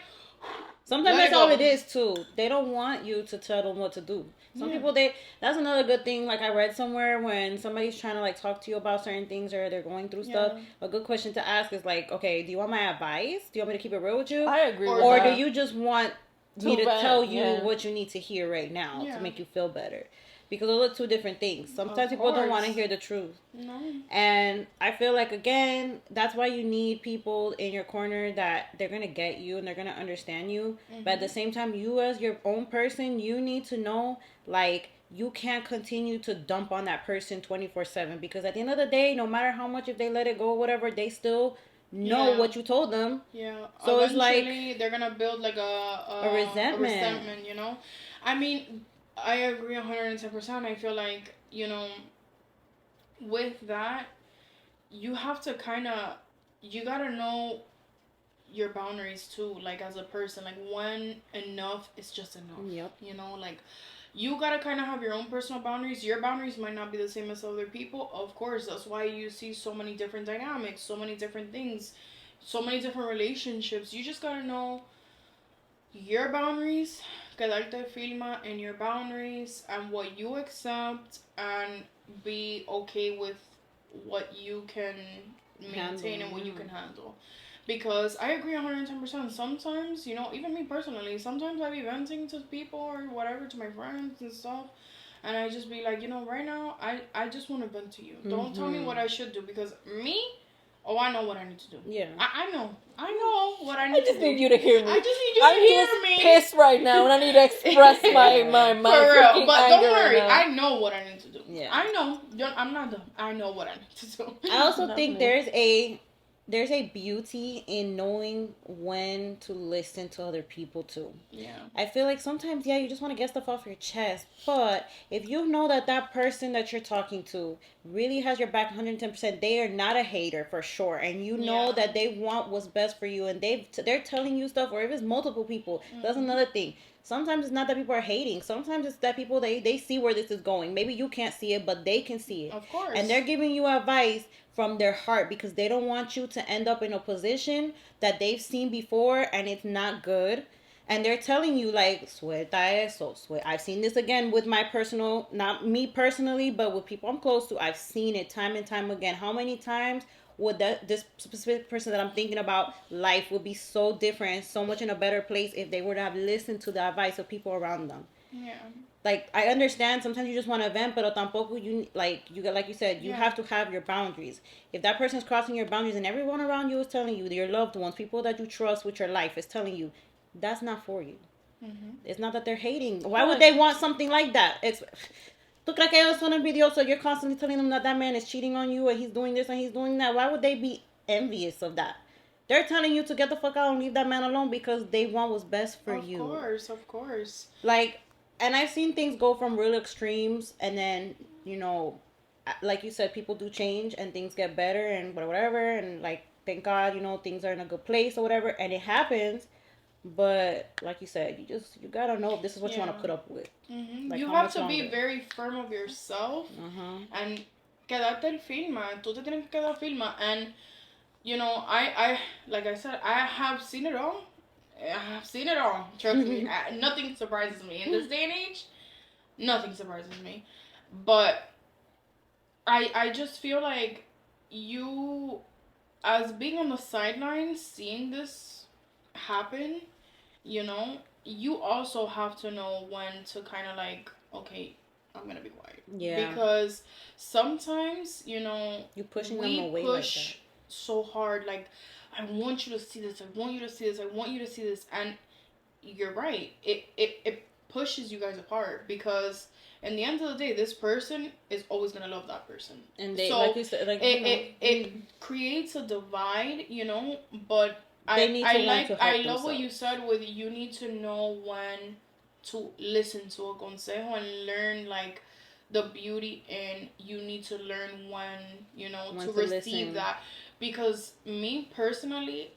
sometimes that's all it is too. They don't want you to tell them what to do. Some people, that's another good thing. Like, I read somewhere, when somebody's trying to like talk to you about certain things, or they're going through stuff, a good question to ask is like, okay, do you want my advice? Do you want me to keep it real with you? I agree with or that. do you just want me to tell you what you need to hear right now to make you feel better? Because those are two different things. Sometimes people don't want to hear the truth. No. And I feel like, again, that's why you need people in your corner that they're going to get you and they're going to understand you. But at the same time, you as your own person, you need to know, like, you can't continue to dump on that person 24/7. Because at the end of the day, no matter how much, if they let it go or whatever, they still know what you told them. Yeah. So eventually, it's like, they're going to build like a resentment, you know? I mean, I agree 110%. I feel like, you know, with that, you have to you gotta know your boundaries too, like, as a person, like, when enough is just enough. Yep. You know, like, you gotta kind of have your own personal boundaries. Your boundaries might not be the same as other people, of course. That's why you see so many different dynamics, so many different things, so many different relationships. You just gotta know your boundaries, quedarte firme in your boundaries and what you accept, and be okay with what you can maintain and what you can handle. Because I agree 110%. Sometimes, even me personally, sometimes I be venting to people or whatever, to my friends and stuff. And I just be like, right now, I just want to vent to you. Don't tell me what I should do, because me, oh, I know what I need to do. Yeah. I know what I need to do. I just need you to hear me. I just need you to hear me. I'm just pissed right now, and I need to express my For real, but don't anger worry. right now. I know what I need to do. Yeah. I know. I'm not dumb. I know what I need to do. I also think Definitely. there's a beauty in knowing when to listen to other people too. Yeah. I feel like sometimes, yeah, you just want to get stuff off your chest. But if you know that that person that you're talking to really has your back 110%, they are not a hater for sure. And you know that they want what's best for you, and they're telling you stuff, or if it's multiple people, that's another thing. Sometimes it's not that people are hating. Sometimes it's that people, they see where this is going. Maybe you can't see it, but they can see it. Of course. And they're giving you advice from their heart, because they don't want you to end up in a position that they've seen before and it's not good. And they're telling you, like, suelta eso, I've seen this again with my personal, not me personally, but with people I'm close to. I've seen it time and time again. How many times would this specific person that I'm thinking about, life would be so different, so much in a better place if they were to have listened to the advice of people around them. Yeah. Like, I understand sometimes you just want to vent, but tampoco like you said, you have to have your boundaries. If that person's crossing your boundaries and everyone around you is telling you, your loved ones, people that you trust with your life, is telling you, that's not for you. It's not that they're hating. Why would they want something like that? ¿Tú crees que ellos son envidiosos? You're constantly telling them that that man is cheating on you, and he's doing this and he's doing that. Why would they be envious of that? They're telling you to get the fuck out and leave that man alone because they want what's best for you. Of course. Like, and I've seen things go from real extremes, and then, like you said, people do change and things get better and whatever, and like, thank God, things are in a good place or whatever, and it happens. But like you said, you gotta know if this is what you want to put up with. Like, you have to be very firm of yourself and quedarte firme. Tú te tienes que quedar firme. And I like I said, I have seen it all. Trust me. Nothing surprises me in this day and age. Nothing surprises me. But I just feel like you, as being on the sidelines, seeing this happen, you also have to know when to kind of like, okay, I'm gonna be quiet. Yeah. Because sometimes, you're pushing we them away push like that. so hard, like, I want you to see this, I want you to see this, I want you to see this, and you're right. It pushes you guys apart, because in the end of the day, this person is always gonna love that person, and they, so like you said, like, it creates a divide, but they I love what you said with, you need to know when to listen to a consejo and learn, like, the beauty, and you need to learn when to receive that. Because me personally,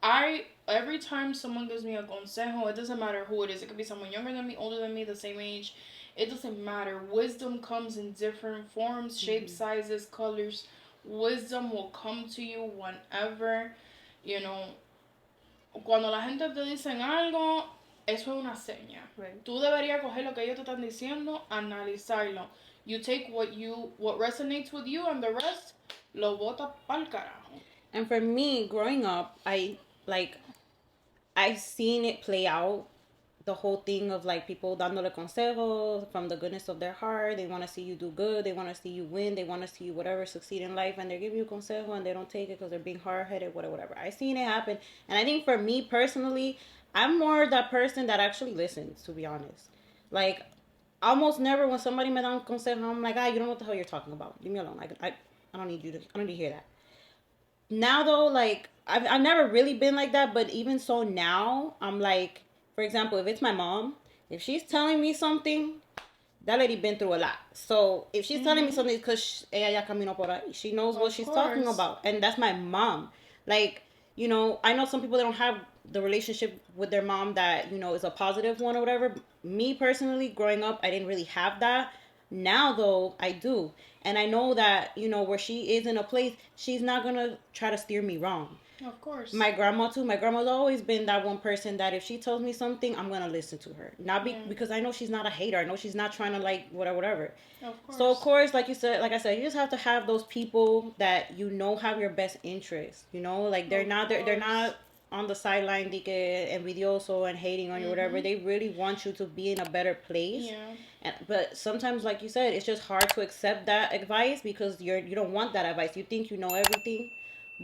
every time someone gives me a consejo, it doesn't matter who it is. It could be someone younger than me, older than me, the same age. It doesn't matter. Wisdom comes in different forms, shapes, sizes, colors. Wisdom will come to you whenever, cuando la gente te dicen algo, eso es una seña. Right. Tú deberías coger lo que ellos te están diciendo, analizarlo. You take what resonates with you, and the rest lo bota pa'l carajo. And for me, growing up, I've seen it play out. The whole thing of, like, people dándole consejos from the goodness of their heart. They want to see you do good. They want to see you win. They want to see you, whatever, succeed in life. And they give you consejo and they don't take it because they're being hard-headed, whatever. I've seen it happen. And I think for me personally, I'm more that person that actually listens, to be honest. Like, almost never when somebody me da un consejo, I'm like, you don't know what the hell you're talking about. Leave me alone. I don't need you to, I don't need to hear that. Now, though, like, I've never really been like that, but even so now, I'm like, for example, if it's my mom, if she's telling me something, that lady been through a lot. So if she's telling me something, because ella ya caminó por ahí, she knows what she's talking about. And that's my mom. Like, I know some people, they don't have the relationship with their mom that, is a positive one or whatever. Me personally, growing up, I didn't really have that. Now, though, I do. And I know that, where she is in a place, she's not going to try to steer me wrong. Of course. My grandma too. My grandma's always been that one person that if she tells me something, I'm gonna listen to her. Not because I know she's not a hater. I know she's not trying to like whatever. Of course. So of course, like I said, you just have to have those people that you know have your best interest. You know, like they're not on the sideline, de que envidioso and hating on you, whatever. They really want you to be in a better place. Yeah. But sometimes, like you said, it's just hard to accept that advice because you don't want that advice. You think you know everything,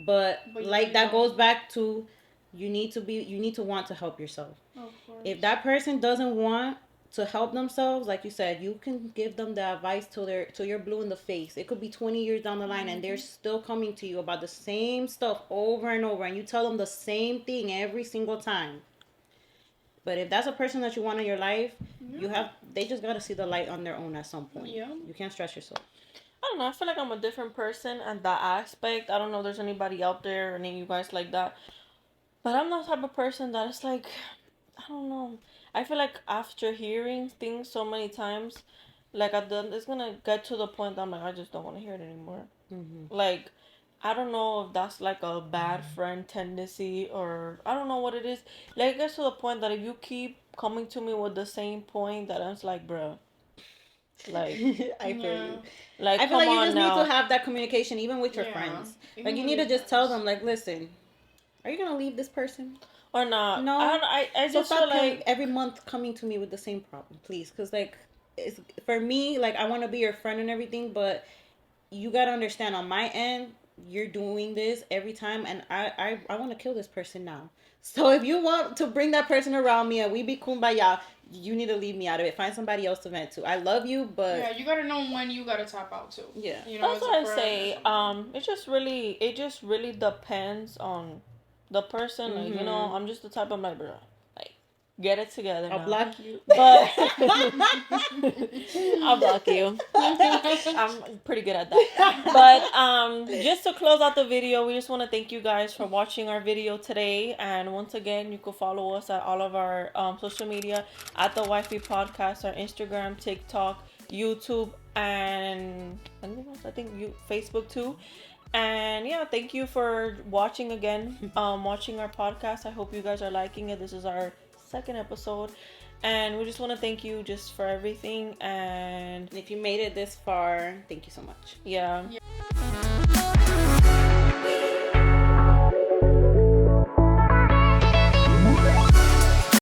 but like that goes back to you need to want to help yourself. Of course. If that person doesn't want to help themselves, like you said, you can give them the advice till you're blue in the face. It could be 20 years down the line and they're still coming to you about the same stuff over and over, and you tell them the same thing every single time. But if that's a person that you want in your life, they just gotta see the light on their own at some point. Yeah. You can't stress yourself. I don't know. I feel like I'm a different person in that aspect. I don't know if there's anybody out there or any of you guys like that. But I'm the type of person that is like, I don't know. I feel like after hearing things so many times, like it's gonna get to the point that I'm like, I just don't want to hear it anymore. Like, I don't know if that's like a bad friend tendency or I don't know what it is. Like, it gets to the point that if you keep coming to me with the same point, that I'm just like, bruh. Like, I feel you. Like, I feel like you just now. need to have that communication even with your friends. Like, you need to just tell them, like, listen, are you gonna leave this person or not? No. I just stop feel like every month coming to me with the same problem, please, because like it's for me, like I want to be your friend and everything, but you gotta understand on my end you're doing this every time, and I want to kill this person now. So if you want to bring that person around me and we be kumbaya, you need to leave me out of it. Find somebody else to vent to. I love you, but yeah, you gotta know when you gotta tap out too. Yeah, you know, that's what I say. It just really depends on the person. Like, you know, I'm just the type of like, bro, like, get it together. I'll block you. But I'll block you. I'm pretty good at that. But just to close out the video, we just want to thank you guys for watching our video today. And once again, you can follow us at all of our social media at the Wifey Podcast, our Instagram, TikTok, YouTube, and anything else? I think Facebook too. And yeah, thank you for watching again. Watching our podcast. I hope you guys are liking it. This is our second episode. And we just want to thank you just for everything. And if you made it this far, thank you so much. Yeah.